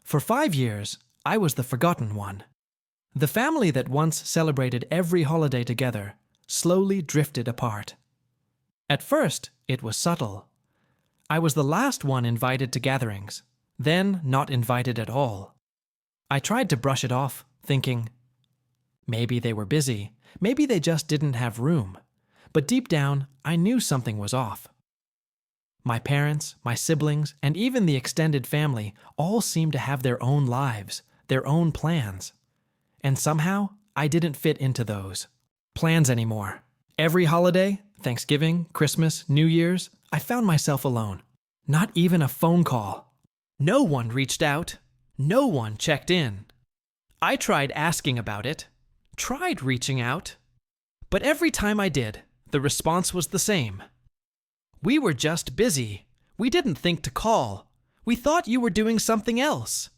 For 5 years, I was the forgotten one. The family that once celebrated every holiday together slowly drifted apart. At first, it was subtle. I was the last one invited to gatherings, then not invited at all. I tried to brush it off, thinking, maybe they were busy, maybe they just didn't have room. But deep down, I knew something was off. My parents, my siblings, and even the extended family all seemed to have their own lives, their own plans. And somehow, I didn't fit into those plans anymore. Every holiday, Thanksgiving, Christmas, New Year's, I found myself alone. Not even a phone call. No one reached out. No one checked in. I tried asking about it, tried reaching out. But every time I did, the response was the same. We were just busy. We didn't think to call. We thought you were doing something else.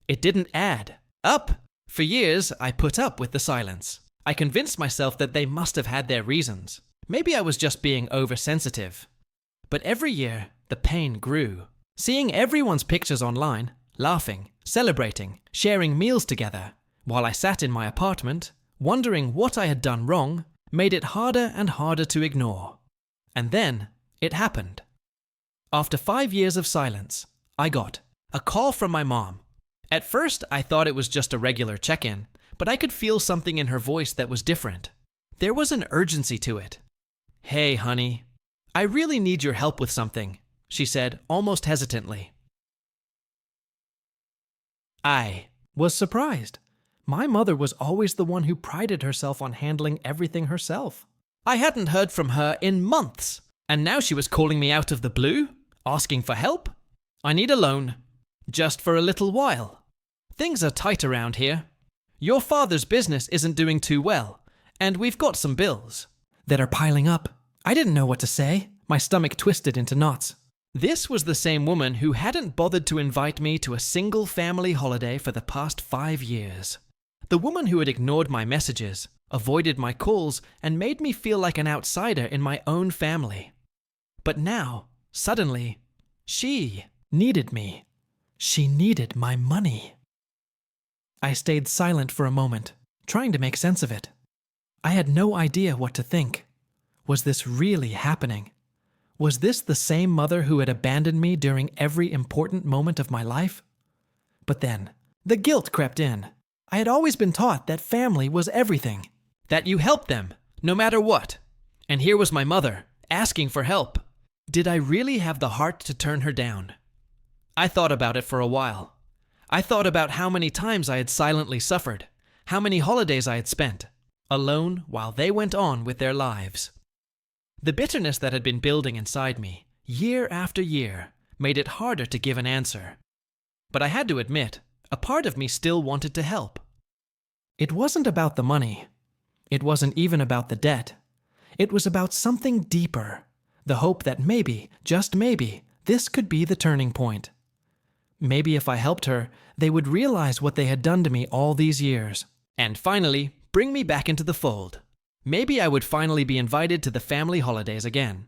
It didn't add up. For years, I put up with the silence. I convinced myself that they must have had their reasons. Maybe I was just being oversensitive. But every year, the pain grew. Seeing everyone's pictures online, laughing, celebrating, sharing meals together, while I sat in my apartment, wondering what I had done wrong, made it harder and harder to ignore. And then, it happened. After 5 years of silence, I got a call from my mom. At first, I thought it was just a regular check-in, but I could feel something in her voice that was different. There was an urgency to it. "Hey, honey, I really need your help with something," she said, almost hesitantly. I was surprised. My mother was always the one who prided herself on handling everything herself. I hadn't heard from her in months, and now she was calling me out of the blue, asking for help. "I need a loan, just for a little while. Things are tight around here. Your father's business isn't doing too well, and we've got some bills that are piling up." I didn't know what to say. My stomach twisted into knots. This was the same woman who hadn't bothered to invite me to a single family holiday for the past 5 years. The woman who had ignored my messages, avoided my calls, and made me feel like an outsider in my own family. But now, suddenly, she needed me. She needed my money. I stayed silent for a moment, trying to make sense of it. I had no idea what to think. Was this really happening? Was this the same mother who had abandoned me during every important moment of my life? But then, the guilt crept in. I had always been taught that family was everything, that you helped them, no matter what. And here was my mother, asking for help. Did I really have the heart to turn her down? I thought about it for a while. I thought about how many times I had silently suffered, how many holidays I had spent, alone while they went on with their lives. The bitterness that had been building inside me, year after year, made it harder to give an answer. But I had to admit, a part of me still wanted to help. It wasn't about the money. It wasn't even about the debt. It was about something deeper, the hope that maybe, just maybe, this could be the turning point. Maybe if I helped her, they would realize what they had done to me all these years, and finally bring me back into the fold. Maybe I would finally be invited to the family holidays again.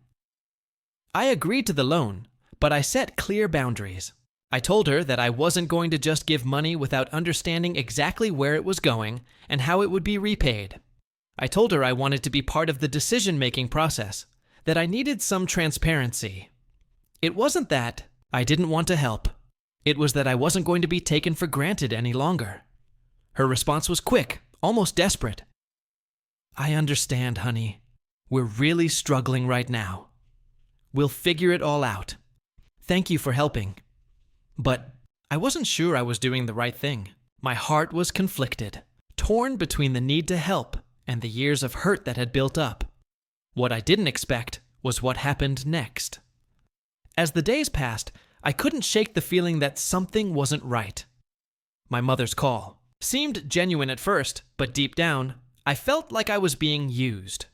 I agreed to the loan, but I set clear boundaries. I told her that I wasn't going to just give money without understanding exactly where it was going and how it would be repaid. I told her I wanted to be part of the decision-making process, that I needed some transparency. It wasn't that I didn't want to help. It was that I wasn't going to be taken for granted any longer. Her response was quick, almost desperate. "I understand, honey. We're really struggling right now. We'll figure it all out. Thank you for helping." But I wasn't sure I was doing the right thing. My heart was conflicted, torn between the need to help and the years of hurt that had built up. What I didn't expect was what happened next. As the days passed, I couldn't shake the feeling that something wasn't right. My mother's call seemed genuine at first, but deep down, I felt like I was being used.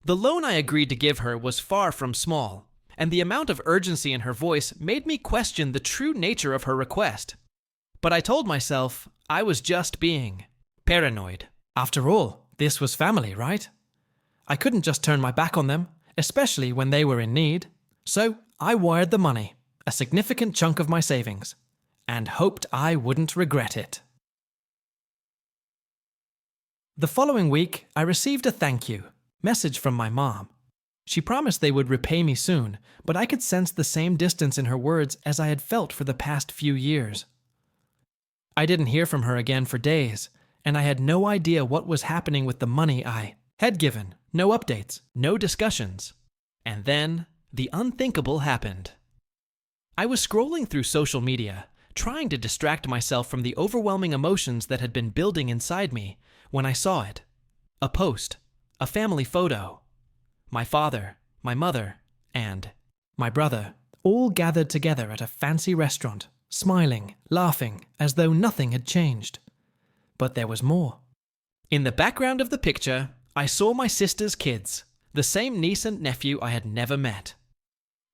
The loan I agreed to give her was far from small, and the amount of urgency in her voice made me question the true nature of her request. But I told myself I was just being paranoid. After all, this was family, right? I couldn't just turn my back on them, especially when they were in need. So I wired the money, a significant chunk of my savings, and hoped I wouldn't regret it. The following week, I received a thank you message from my mom. She promised they would repay me soon, but I could sense the same distance in her words as I had felt for the past few years. I didn't hear from her again for days, and I had no idea what was happening with the money I had given. No updates, no discussions. And then, the unthinkable happened. I was scrolling through social media, trying to distract myself from the overwhelming emotions that had been building inside me, when I saw it. A post, a family photo. My father, my mother, and my brother, all gathered together at a fancy restaurant, smiling, laughing, as though nothing had changed. But there was more. In the background of the picture, I saw my sister's kids, the same niece and nephew I had never met.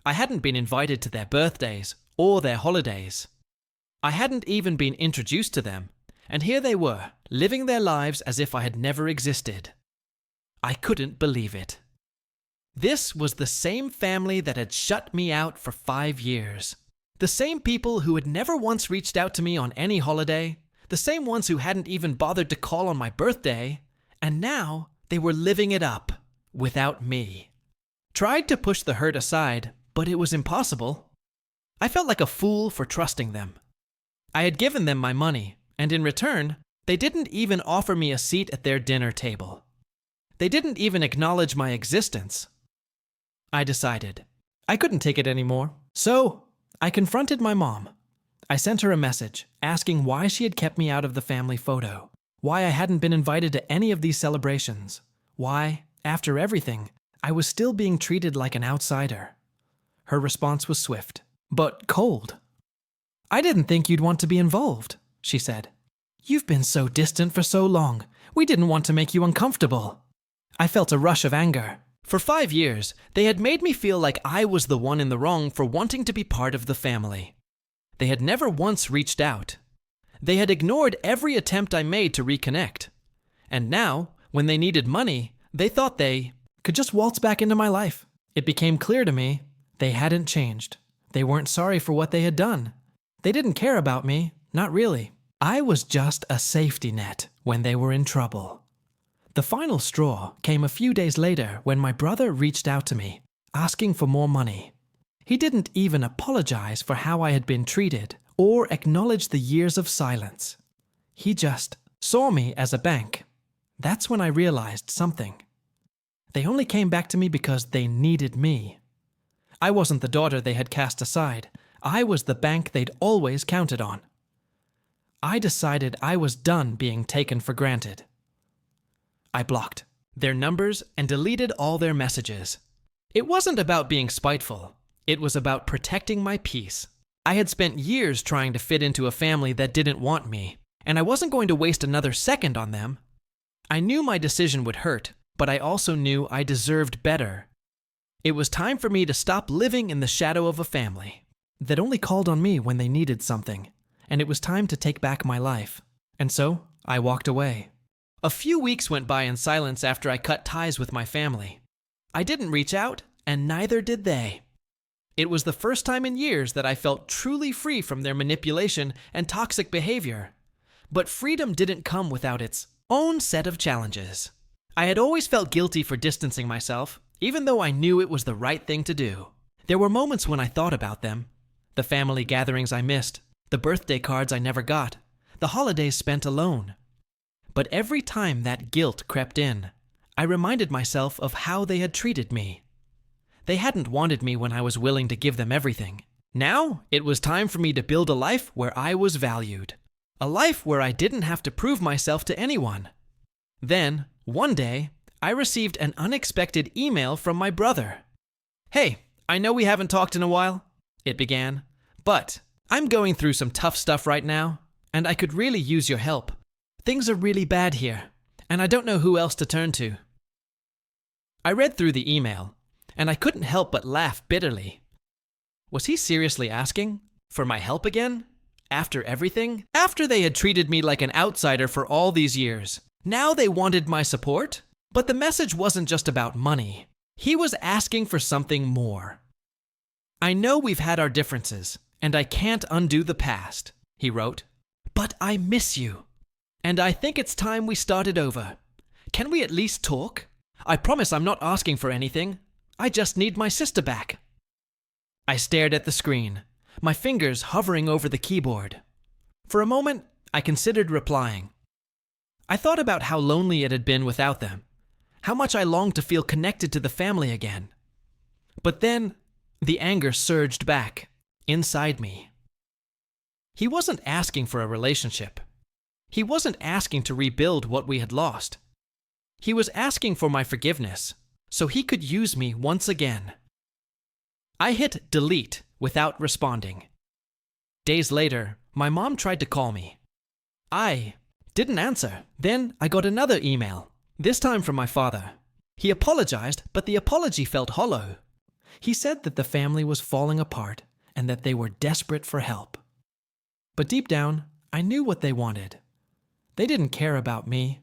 I hadn't been invited to their birthdays or their holidays. I hadn't even been introduced to them, and here they were, living their lives as if I had never existed. I couldn't believe it. This was the same family that had shut me out for 5 years. The same people who had never once reached out to me on any holiday, the same ones who hadn't even bothered to call on my birthday, and now they were living it up without me. Tried to push the hurt aside, but it was impossible. I felt like a fool for trusting them. I had given them my money, and in return, they didn't even offer me a seat at their dinner table. They didn't even acknowledge my existence. I decided I couldn't take it anymore, so I confronted my mom. I sent her a message asking why she had kept me out of the family photo, why I hadn't been invited to any of these celebrations, why, after everything, I was still being treated like an outsider. Her response was swift, but cold. "I didn't think you'd want to be involved," she said. "You've been so distant for so long. We didn't want to make you uncomfortable." I felt a rush of anger. For 5 years, they had made me feel like I was the one in the wrong for wanting to be part of the family. They had never once reached out. They had ignored every attempt I made to reconnect. And now, when they needed money, they thought they could just waltz back into my life. It became clear to me they hadn't changed. They weren't sorry for what they had done. They didn't care about me, not really. I was just a safety net when they were in trouble. The final straw came a few days later when my brother reached out to me, asking for more money. He didn't even apologize for how I had been treated or acknowledge the years of silence. He just saw me as a bank. That's when I realized something. They only came back to me because they needed me. I wasn't the daughter they had cast aside. I was the bank they'd always counted on. I decided I was done being taken for granted. I blocked their numbers and deleted all their messages. It wasn't about being spiteful. It was about protecting my peace. I had spent years trying to fit into a family that didn't want me, and I wasn't going to waste another second on them. I knew my decision would hurt, but I also knew I deserved better. It was time for me to stop living in the shadow of a family that only called on me when they needed something, and it was time to take back my life. And so, I walked away. A few weeks went by in silence after I cut ties with my family. I didn't reach out, and neither did they. It was the first time in years that I felt truly free from their manipulation and toxic behavior. But freedom didn't come without its own set of challenges. I had always felt guilty for distancing myself, even though I knew it was the right thing to do. There were moments when I thought about them. The family gatherings I missed, the birthday cards I never got, the holidays spent alone. But every time that guilt crept in, I reminded myself of how they had treated me. They hadn't wanted me when I was willing to give them everything. Now, it was time for me to build a life where I was valued. A life where I didn't have to prove myself to anyone. Then, one day, I received an unexpected email from my brother. "Hey, I know we haven't talked in a while," it began, "but I'm going through some tough stuff right now, and I could really use your help. Things are really bad here, and I don't know who else to turn to." I read through the email, and I couldn't help but laugh bitterly. Was he seriously asking for my help again? After everything? After they had treated me like an outsider for all these years? Now they wanted my support? But the message wasn't just about money. He was asking for something more. I know we've had our differences, and I can't undo the past, he wrote. "But I miss you. And I think it's time we started over. Can we at least talk? I promise I'm not asking for anything. I just need my sister back." I stared at the screen, my fingers hovering over the keyboard. For a moment, I considered replying. I thought about how lonely it had been without them, how much I longed to feel connected to the family again. But then, the anger surged back, inside me. He wasn't asking for a relationship. He wasn't asking to rebuild what we had lost. He was asking for my forgiveness, so he could use me once again. I hit delete without responding. Days later, my mom tried to call me. I didn't answer. Then I got another email, this time from my father. He apologized, but the apology felt hollow. He said that the family was falling apart and that they were desperate for help. But deep down, I knew what they wanted. They didn't care about me.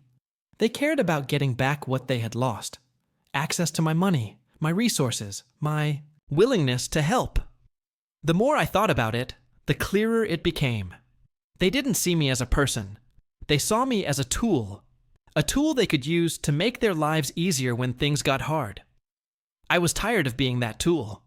They cared about getting back what they had lost. Access to my money, my resources, my willingness to help. The more I thought about it, the clearer it became. They didn't see me as a person. They saw me as a tool they could use to make their lives easier when things got hard. I was tired of being that tool.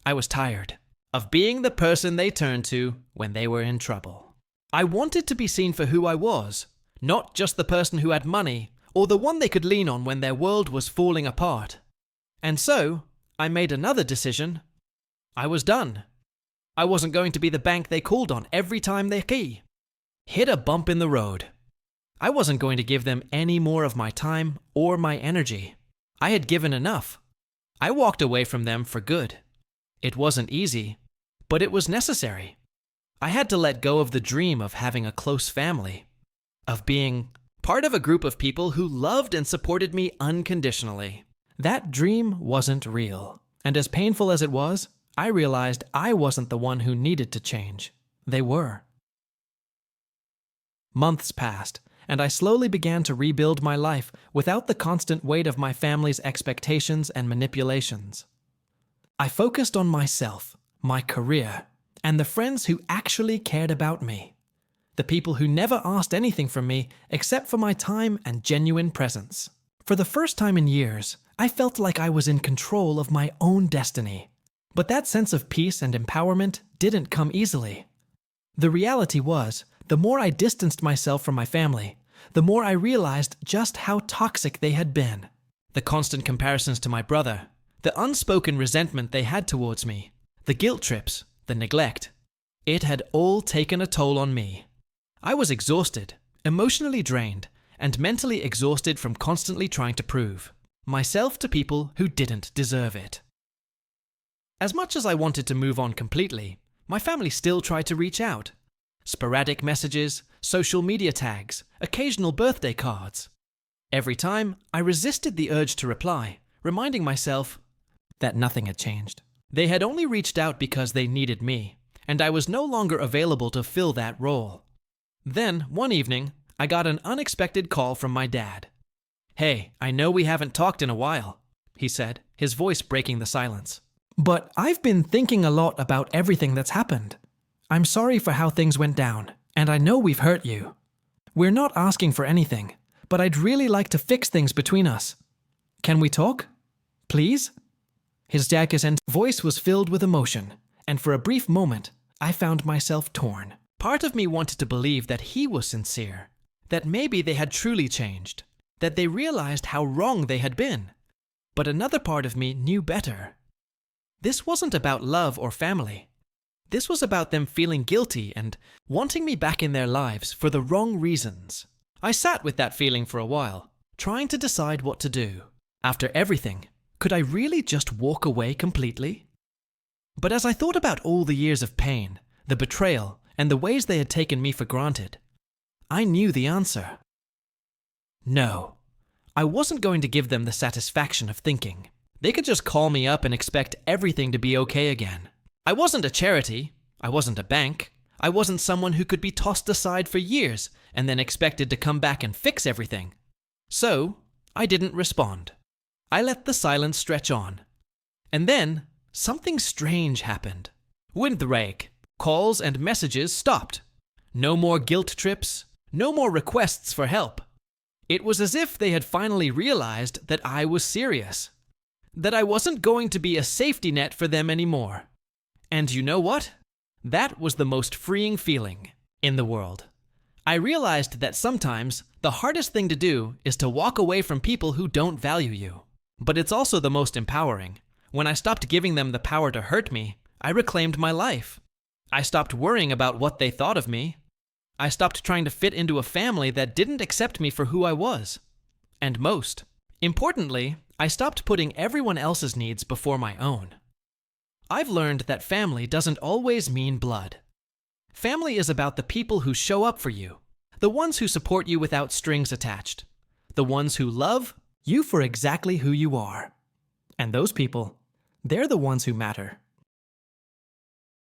I was tired of being the person they turned to when they were in trouble. I wanted to be seen for who I was, not just the person who had money or the one they could lean on when their world was falling apart. And so, I made another decision. I was done. I wasn't going to be the bank they called on every time they hit a bump in the road. I wasn't going to give them any more of my time or my energy. I had given enough. I walked away from them for good. It wasn't easy, but it was necessary. I had to let go of the dream of having a close family, of being part of a group of people who loved and supported me unconditionally. That dream wasn't real, and as painful as it was, I realized I wasn't the one who needed to change. They were. Months passed, and I slowly began to rebuild my life without the constant weight of my family's expectations and manipulations. I focused on myself, my career, and the friends who actually cared about me. The people who never asked anything from me except for my time and genuine presence. For the first time in years, I felt like I was in control of my own destiny. But that sense of peace and empowerment didn't come easily. The reality was, the more I distanced myself from my family, the more I realized just how toxic they had been. The constant comparisons to my brother, the unspoken resentment they had towards me, the guilt trips, the neglect. It had all taken a toll on me. I was exhausted, emotionally drained, and mentally exhausted from constantly trying to prove myself to people who didn't deserve it. As much as I wanted to move on completely, my family still tried to reach out. Sporadic messages, social media tags, occasional birthday cards. Every time, I resisted the urge to reply, reminding myself that nothing had changed. They had only reached out because they needed me, and I was no longer available to fill that role. Then, one evening, I got an unexpected call from my dad. "Hey, I know we haven't talked in a while," he said, his voice breaking the silence. "But I've been thinking a lot about everything that's happened. I'm sorry for how things went down, and I know we've hurt you. We're not asking for anything, but I'd really like to fix things between us. Can we talk? Please?" His jagged voice was filled with emotion, and for a brief moment, I found myself torn. Part of me wanted to believe that he was sincere, that maybe they had truly changed, that they realized how wrong they had been. But another part of me knew better. This wasn't about love or family. This was about them feeling guilty and wanting me back in their lives for the wrong reasons. I sat with that feeling for a while, trying to decide what to do. After everything, could I really just walk away completely? But as I thought about all the years of pain, the betrayal, and the ways they had taken me for granted, I knew the answer. No, I wasn't going to give them the satisfaction of thinking they could just call me up and expect everything to be okay again. I wasn't a charity. I wasn't a bank. I wasn't someone who could be tossed aside for years and then expected to come back and fix everything. So, I didn't respond. I let the silence stretch on. And then, something strange happened. Windbreak. Calls and messages stopped. No more guilt trips. No more requests for help. It was as if they had finally realized that I was serious. That I wasn't going to be a safety net for them anymore. And you know what? That was the most freeing feeling in the world. I realized that sometimes the hardest thing to do is to walk away from people who don't value you. But it's also the most empowering. When I stopped giving them the power to hurt me, I reclaimed my life. I stopped worrying about what they thought of me. I stopped trying to fit into a family that didn't accept me for who I was. And most importantly, I stopped putting everyone else's needs before my own. I've learned that family doesn't always mean blood. Family is about the people who show up for you, the ones who support you without strings attached, the ones who love you for exactly who you are. And those people, they're the ones who matter.